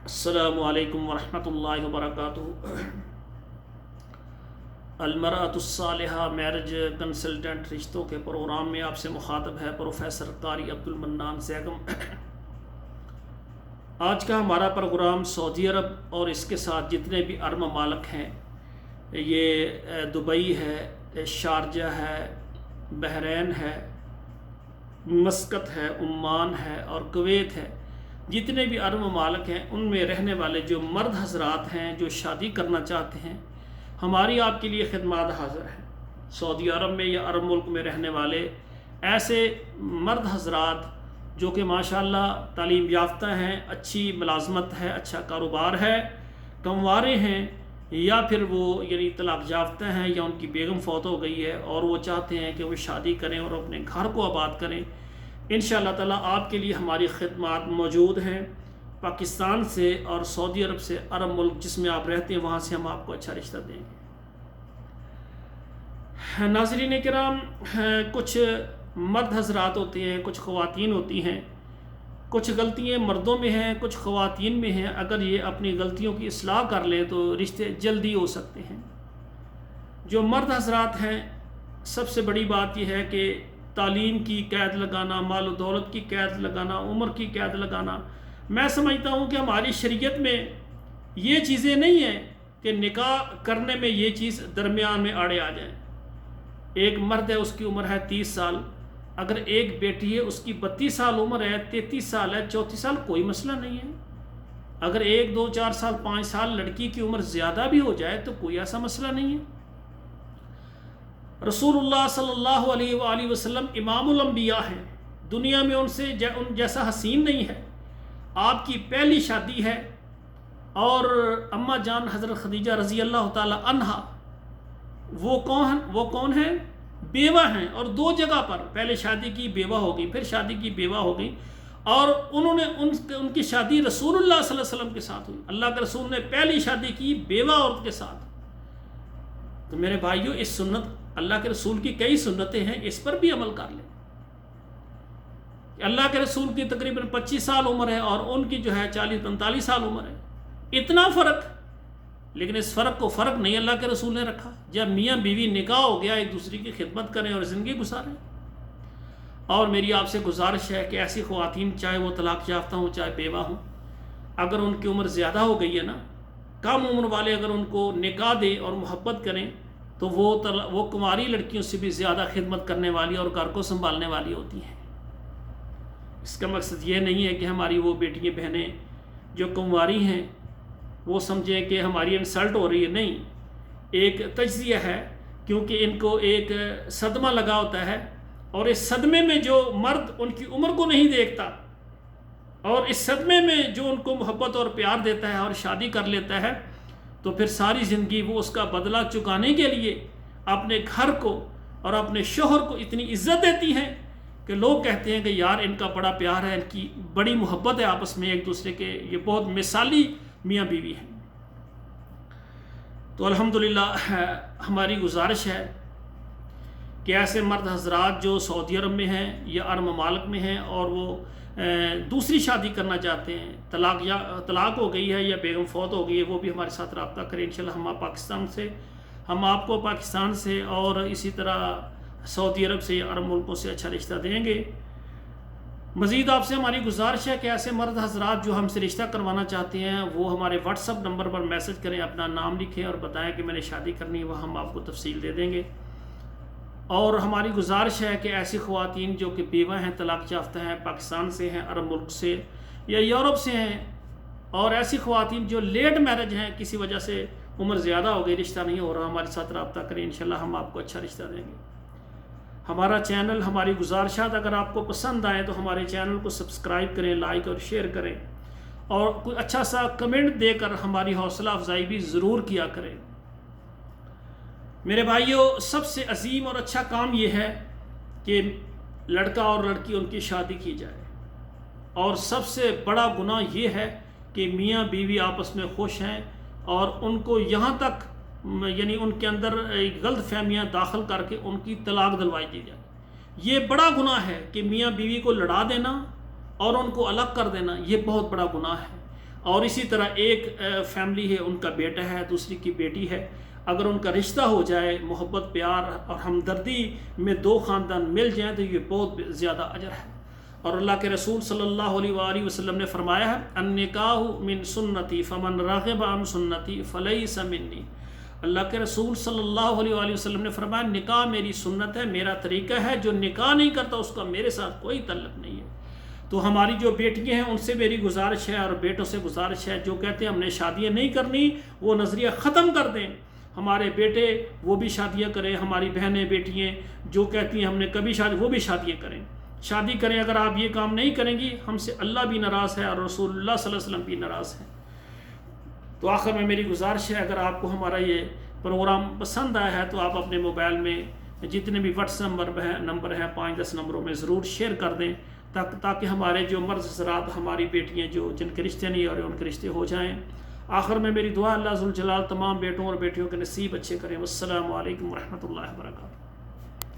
السلام علیکم ورحمۃ اللہ وبرکاتہ۔ المرأۃ الصالحہ میرج کنسلٹنٹ رشتوں کے پروگرام میں آپ سے مخاطب ہے پروفیسر قاری عبد المنان زیگم۔ آج کا ہمارا پروگرام سعودی عرب اور اس کے ساتھ جتنے بھی عرب ممالک ہیں، یہ دبئی ہے، شارجہ ہے، بحرین ہے، مسقط ہے، عمان ہے اور کویت ہے، جتنے بھی عرب ممالک ہیں ان میں رہنے والے جو مرد حضرات ہیں جو شادی کرنا چاہتے ہیں، ہماری آپ کے لیے خدمات حاضر ہیں۔ سعودی عرب میں یا عرب ملک میں رہنے والے ایسے مرد حضرات جو کہ ماشاءاللہ تعلیم یافتہ ہیں، اچھی ملازمت ہے، اچھا کاروبار ہے، کموارے ہیں، یا پھر وہ یعنی طلاق یافتہ ہیں یا ان کی بیگم فوت ہو گئی ہے اور وہ چاہتے ہیں کہ وہ شادی کریں اور اپنے گھر کو آباد کریں، انشاءاللہ تعالیٰ آپ کے لیے ہماری خدمات موجود ہیں۔ پاکستان سے اور سعودی عرب سے، عرب ملک جس میں آپ رہتے ہیں وہاں سے ہم آپ کو اچھا رشتہ دیں گے۔ ناظرین کرام، کچھ مرد حضرات ہوتے ہیں، کچھ خواتین ہوتی ہیں، کچھ غلطیاں مردوں میں ہیں، کچھ خواتین میں ہیں۔ اگر یہ اپنی غلطیوں کی اصلاح کر لیں تو رشتے جلدی ہو سکتے ہیں۔ جو مرد حضرات ہیں، سب سے بڑی بات یہ ہے کہ تعلیم کی قید لگانا، مال و دولت کی قید لگانا، عمر کی قید لگانا، میں سمجھتا ہوں کہ ہماری شریعت میں یہ چیزیں نہیں ہیں کہ نکاح کرنے میں یہ چیز درمیان میں آڑے آ جائیں۔ ایک مرد ہے، اس کی عمر ہے 30 سال، اگر ایک بیٹی ہے اس کی 32 سال عمر ہے، 33 سال ہے، 34 سال، کوئی مسئلہ نہیں ہے۔ اگر 1 2 4 سال 5 سال لڑکی کی عمر زیادہ بھی ہو جائے تو کوئی ایسا مسئلہ نہیں ہے۔ رسول اللہ صلی اللہ علیہ وآلہ وسلم امام الانبیاء ہیں، دنیا میں ان سے ان جیسا حسین نہیں ہے۔ آپ کی پہلی شادی ہے اور اماں جان حضرت خدیجہ رضی اللہ تعالی عنہا وہ کون ہیں؟ بیوہ ہیں، اور 2 جگہ پر پہلے شادی کی بیوہ ہو گئی، پھر شادی کی بیوہ ہو گئی، اور انہوں نے ان کی شادی رسول اللہ صلی اللہ علیہ وسلم کے ساتھ ہوئی۔ اللہ کے رسول نے پہلی شادی کی بیوہ عورت کے ساتھ۔ تو میرے بھائیوں، اس سنت، اللہ کے رسول کی کئی سنتیں ہیں، اس پر بھی عمل کر لیں۔ اللہ کے رسول کی تقریباً 25 سال عمر ہے اور ان کی جو ہے 40-45 سال عمر ہے، اتنا فرق، لیکن اس فرق کو فرق نہیں اللہ کے رسول نے رکھا۔ جب میاں بیوی نکاح ہو گیا، ایک دوسرے کی خدمت کریں اور زندگی گزاریں۔ اور میری آپ سے گزارش ہے کہ ایسی خواتین، چاہے وہ طلاق یافتہ ہوں چاہے بیوہ ہوں، اگر ان کی عمر زیادہ ہو گئی ہے نا، کم عمر والے اگر ان کو نکاح دیں اور محبت کریں تو وہ کماری لڑکیوں سے بھی زیادہ خدمت کرنے والی اور گھر کو سنبھالنے والی ہوتی ہیں۔ اس کا مقصد یہ نہیں ہے کہ ہماری وہ بیٹیاں بہنیں جو کنواری ہیں وہ سمجھیں کہ ہماری انسلٹ ہو رہی ہے، نہیں، ایک تجزیہ ہے، کیونکہ ان کو ایک صدمہ لگا ہوتا ہے، اور اس صدمے میں جو مرد ان کی عمر کو نہیں دیکھتا اور اس صدمے میں جو ان کو محبت اور پیار دیتا ہے اور شادی کر لیتا ہے، تو پھر ساری زندگی وہ اس کا بدلہ چکانے کے لیے اپنے گھر کو اور اپنے شوہر کو اتنی عزت دیتی ہیں کہ لوگ کہتے ہیں کہ یار ان کا بڑا پیار ہے، ان کی بڑی محبت ہے آپس میں ایک دوسرے کے، یہ بہت مثالی میاں بیوی ہیں۔ تو الحمدللہ ہماری گزارش ہے کہ ایسے مرد حضرات جو سعودی عرب میں ہیں یا عرب ممالک میں ہیں اور وہ دوسری شادی کرنا چاہتے ہیں، طلاق ہو گئی ہے یا بیگم فوت ہو گئی ہے، وہ بھی ہمارے ساتھ رابطہ کریں۔ انشاءاللہ ہم آپ کو پاکستان سے اور اسی طرح سعودی عرب سے یا عرب ملکوں سے اچھا رشتہ دیں گے۔ مزید آپ سے ہماری گزارش ہے کہ ایسے مرد حضرات جو ہم سے رشتہ کروانا چاہتے ہیں وہ ہمارے واٹس ایپ نمبر پر میسج کریں، اپنا نام لکھیں اور بتائیں کہ میں نے شادی کرنی ہے، وہ ہم آپ کو تفصیل دے دیں گے۔ اور ہماری گزارش ہے کہ ایسی خواتین جو کہ بیوہ ہیں، طلاق یافتہ ہیں، پاکستان سے ہیں، عرب ملک سے یا یورپ سے ہیں، اور ایسی خواتین جو لیٹ میرج ہیں، کسی وجہ سے عمر زیادہ ہو گئی، رشتہ نہیں ہو رہا، ہمارے ساتھ رابطہ کریں، انشاءاللہ ہم آپ کو اچھا رشتہ دیں گے۔ ہمارا چینل، ہماری گزارشات اگر آپ کو پسند آئیں تو ہمارے چینل کو سبسکرائب کریں، لائک اور شیئر کریں، اور کوئی اچھا سا کمنٹ دے کر ہماری حوصلہ افزائی بھی ضرور کیا کریں۔ میرے بھائیوں، سب سے عظیم اور اچھا کام یہ ہے کہ لڑکا اور لڑکی ان کی شادی کی جائے، اور سب سے بڑا گناہ یہ ہے کہ میاں بیوی آپس میں خوش ہیں اور ان کو یہاں تک یعنی ان کے اندر غلط فہمیاں داخل کر کے ان کی طلاق دلوائی دی جائے۔ یہ بڑا گناہ ہے کہ میاں بیوی کو لڑا دینا اور ان کو الگ کر دینا، یہ بہت بڑا گناہ ہے۔ اور اسی طرح ایک فیملی ہے، ان کا بیٹا ہے، دوسری کی بیٹی ہے، اگر ان کا رشتہ ہو جائے، محبت پیار اور ہمدردی میں دو خاندان مل جائیں تو یہ بہت زیادہ اجر ہے۔ اور اللہ کے رسول صلی اللہ علیہ وآلہ وسلم نے فرمایا ہے النکاح من سنتی فمن راغب عن سنتی فلیس منی۔ اللہ کے رسول صلی اللہ علیہ وآلہ وسلم نے فرمایا نکاح میری سنت ہے، میرا طریقہ ہے، جو نکاح نہیں کرتا اس کا میرے ساتھ کوئی تعلق نہیں ہے۔ تو ہماری جو بیٹیاں ہیں ان سے میری گزارش ہے اور بیٹوں سے گزارش ہے، جو کہتے ہیں ہم نے شادیاں نہیں کرنی وہ نظریہ ختم کر دیں، ہمارے بیٹے وہ بھی شادیاں کریں، ہماری بہنیں بیٹیاں جو کہتی ہیں ہم نے کبھی شادی، وہ بھی شادیاں کریں، شادی کریں۔ اگر آپ یہ کام نہیں کریں گی ہم سے اللہ بھی ناراض ہے اور رسول اللہ صلی اللہ علیہ وسلم بھی ناراض ہے۔ تو آخر میں میری گزارش ہے اگر آپ کو ہمارا یہ پروگرام پسند آیا ہے تو آپ اپنے موبائل میں جتنے بھی واٹس نمبر ہیں 5-10 نمبروں میں ضرور شیئر کر دیں تاکہ ہمارے جو مرد حضرات، ہماری بیٹیاں جو جن کے رشتے نہیں ہو رہے ان کے رشتے ہو جائیں۔ آخر میں میری دعا اللہ ذوالجلال تمام بیٹوں اور بیٹیوں کے نصیب اچھے کریں۔ والسلام علیکم ورحمۃ اللہ وبرکاتہ۔